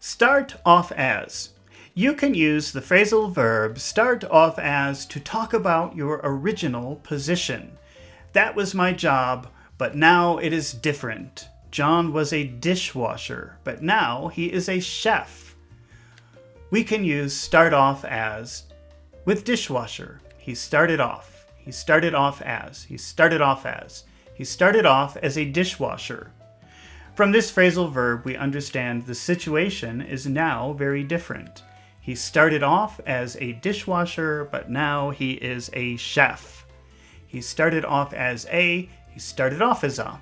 Start off as. You can use the phrasal verb start off as to talk about your original position. That was my job, but now it is different. John was a dishwasher, but now he is a chef. We can use start off as with dishwasher. He started off. He started off as. He started off as. He started off as a dishwasher. From this phrasal verb, we understand the situation is now very different. He started off as a dishwasher, but now he is a chef. He started off as a, he started off as a.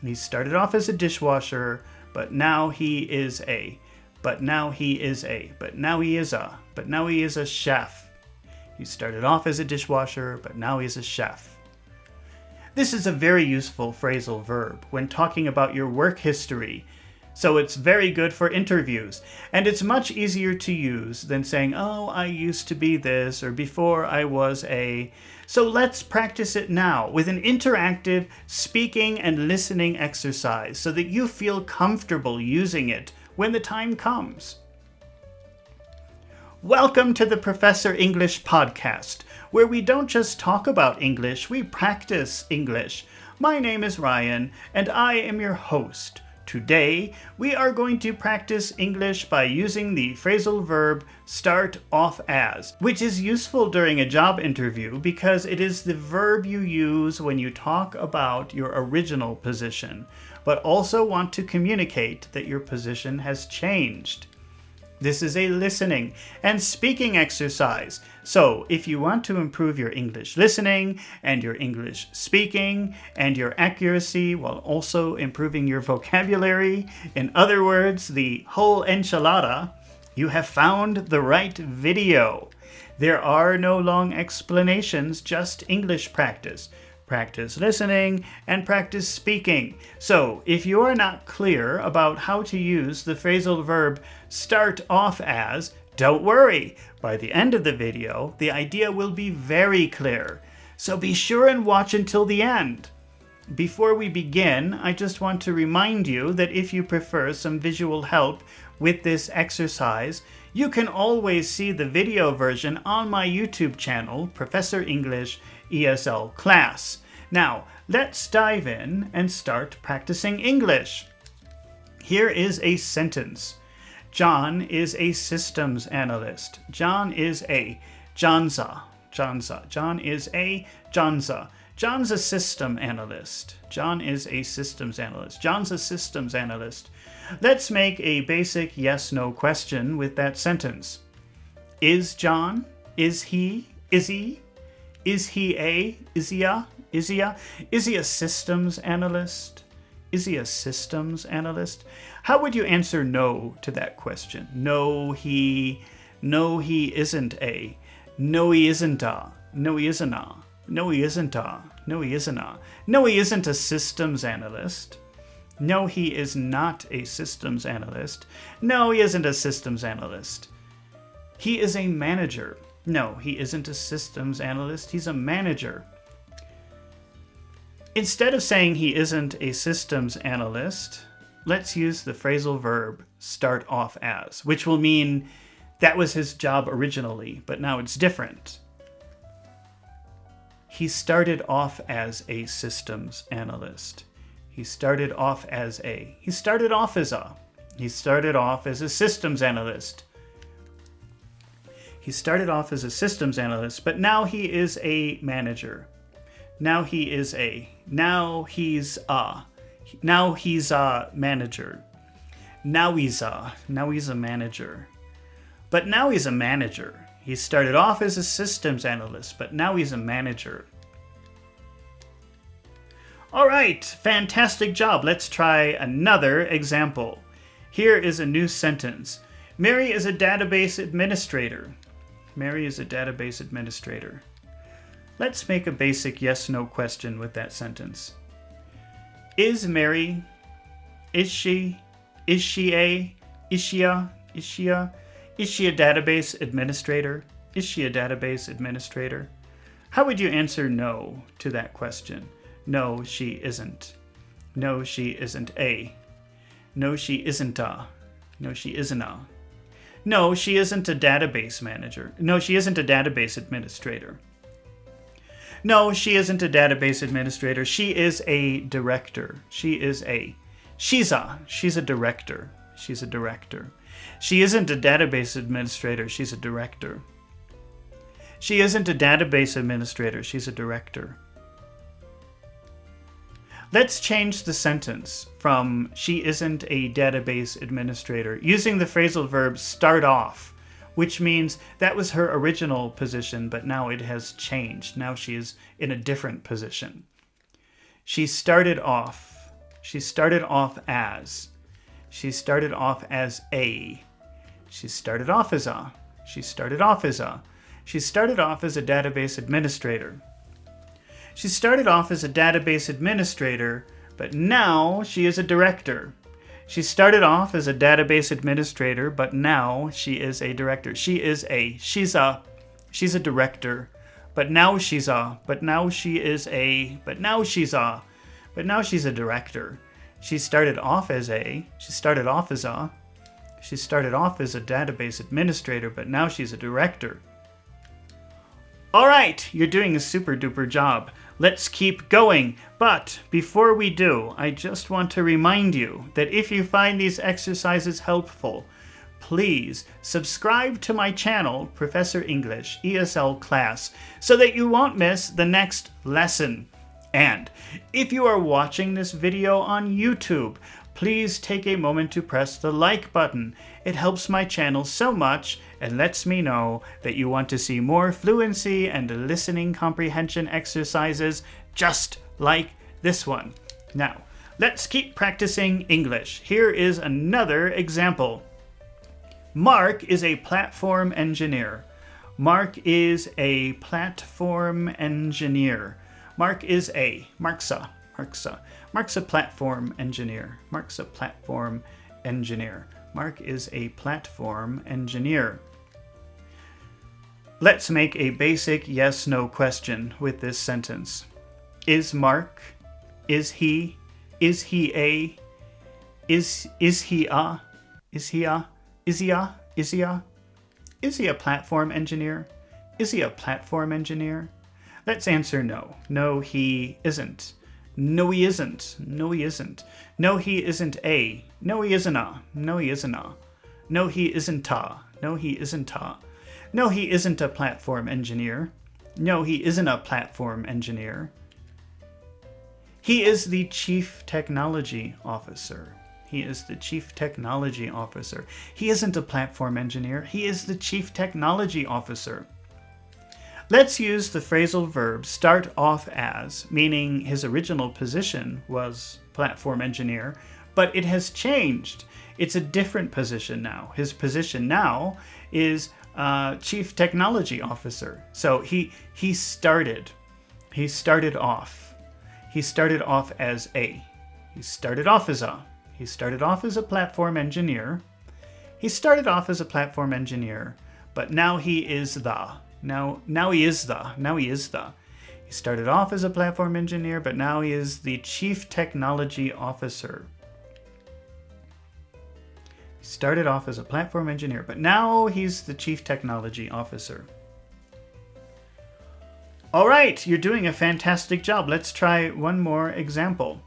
He started off as a dishwasher, but now he is a. But now he is a. But now he is a. But now he is a chef. He started off as a dishwasher, but now he is a chef. This is a very useful phrasal verb when talking about your work history. So it's very good for interviews, and it's much easier to use than saying, oh, I used to be this, or before I was a. So let's practice it now with an interactive speaking and listening exercise so that you feel comfortable using it when the time comes. Welcome to the Professor English podcast, where we don't just talk about English, we practice English. My name is Ryan, and I am your host. Today, we are going to practice English by using the phrasal verb start off as, which is useful during a job interview because it is the verb you use when you talk about your original position, but also want to communicate that your position has changed. This is a listening and speaking exercise. So if you want to improve your English listening and your English speaking and your accuracy while also improving your vocabulary, in other words, the whole enchilada, you have found the right video. There are no long explanations, just English practice. Practice listening and practice speaking. So if you are not clear about how to use the phrasal verb start off as, don't worry. By the end of the video, the idea will be very clear. So be sure and watch until the end. Before we begin, I just want to remind you that if you prefer some visual help with this exercise, you can always see the video version on my YouTube channel, Professor English ESL Class. Now, let's dive in and start practicing English. Here is a sentence. John is a systems analyst. John is a Johnza. John is a Johnza. John's a system analyst. John is a systems analyst. John's a systems analyst. Let's make a basic yes-no question with that sentence. Is John? Is he? Is he? Is he a? Is he a? Is he a? Is he a systems analyst? Is he a systems analyst? How would you answer no to that question? No, he isn't a. No, he isn't a. No, he isn't a. No, he isn't a. No, he isn't a. No, he isn't a systems analyst. No, he is not a systems analyst. No, he isn't a systems analyst. He is a manager. No, he isn't a systems analyst. He's a manager. Instead of saying he isn't a systems analyst, let's use the phrasal verb start off as, which will mean that was his job originally, but now it's different. He started off as a systems analyst. He started off as a. He started off as a. He started off as a systems analyst. He started off as a systems analyst, but now he is a manager. Now he is a. Now he's a. Now he's a manager. Now he's a manager. But now he's a manager. He started off as a systems analyst, but now he's a manager. All right, fantastic job. Let's try another example. Here is a new sentence. Mary is a database administrator. Mary is a database administrator. Let's make a basic yes-no question with that sentence. Is Mary, is she a database administrator? Is she a database administrator? How would you answer no to that question? No, she isn't. No, she isn't a. No, she isn't a. No, she isn't a. No, she isn't a database manager. No, she isn't a database administrator. No, she isn't a database administrator. She is a director. She's a director. She's a director. She isn't a database administrator. She's a director. She isn't a database administrator. She's a director. Let's change the sentence from she isn't a database administrator using the phrasal verb start off, which means that was her original position, but now it has changed. Now she is in a different position. She started off as a. She started off as a. She started off as a database administrator. She started off as a database administrator, but now she is a director. She started off as a database administrator, but now she is a director. She's a director, but now she's a director. She started off as a database administrator, but now she's a director. All right, you're doing a super duper job. Let's keep going. But before we do, I just want to remind you that if you find these exercises helpful, please subscribe to my channel, Professor English ESL Class, so that you won't miss the next lesson. And if you are watching this video on YouTube, please take a moment to press the like button. It helps my channel so much and lets me know that you want to see more fluency and listening comprehension exercises just like this one. Now, let's keep practicing English. Here is another example. Mark is a platform engineer. Mark's a platform engineer. Mark's a platform engineer. Mark is a platform engineer. Let's make a basic yes/no question with this sentence. Is Mark, is he a platform engineer? Is he a platform engineer? Let's answer no. No, he isn't. No, he isn't. No, he isn't. No, he isn't a. No, he isn't a. No, he isn't a. No, he isn't a. No, he isn't a. No, he isn't a platform engineer. No, he isn't a platform engineer. He is the chief technology officer. He is the chief technology officer. He isn't a platform engineer. He is the chief technology officer. Let's use the phrasal verb start off as, meaning his original position was platform engineer, but it has changed. It's a different position now. His position now is chief technology officer. So he started off as a platform engineer. He started off as a platform engineer, but now he is the. He started off as a platform engineer, but now he is the chief technology officer. He started off as a platform engineer, but now he's the chief technology officer. All right, you're doing a fantastic job. Let's try one more example.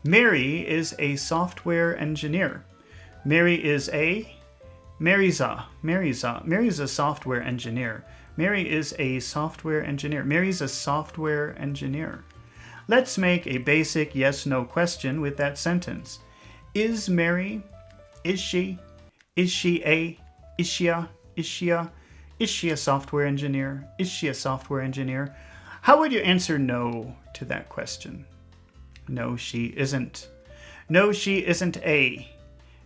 Mary is a software engineer. Mary's a software engineer. Mary is a software engineer. Mary's a software engineer. Let's make a basic yes/no question with that sentence. Is Mary, is she a software engineer? Is she a software engineer? How would you answer no to that question? No, she isn't. No, she isn't a.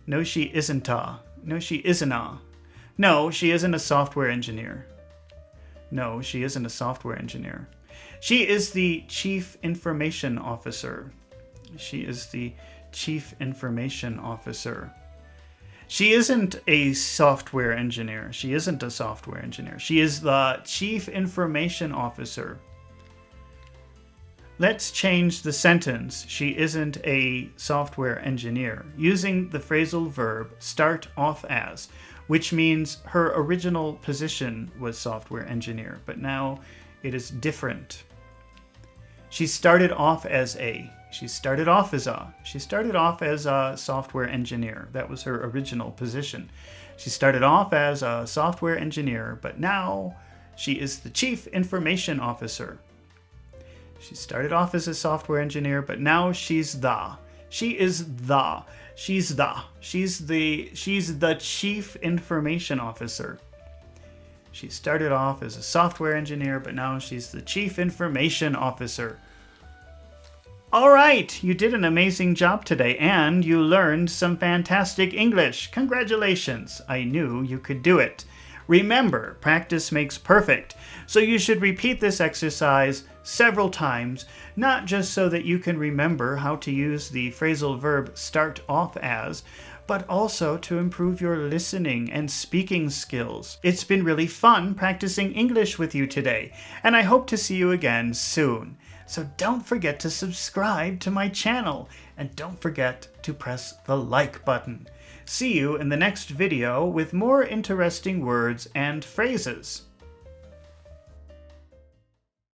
No, she isn't a. No, she isn't a. No, she isn't a software engineer. No, she isn't a software engineer. She is the chief information officer. She is the chief information officer. She isn't a software engineer. She isn't a software engineer. She is the chief information officer. Let's change the sentence, she isn't a software engineer, using the phrasal verb start off as, which means her original position was software engineer, but now it is different. She started off as a software engineer. That was her original position. She started off as a software engineer, but now she is the chief information officer. She started off as a software engineer, but now she's the chief information officer. She started off as a software engineer, but now she's the chief information officer. All right, you did an amazing job today, and you learned some fantastic English. Congratulations, I knew you could do it. Remember, practice makes perfect, so you should repeat this exercise several times, not just so that you can remember how to use the phrasal verb start off as, but also to improve your listening and speaking skills. It's been really fun practicing English with you today, and I hope to see you again soon. So don't forget to subscribe to my channel, and don't forget to press the like button. See you in the next video with more interesting words and phrases.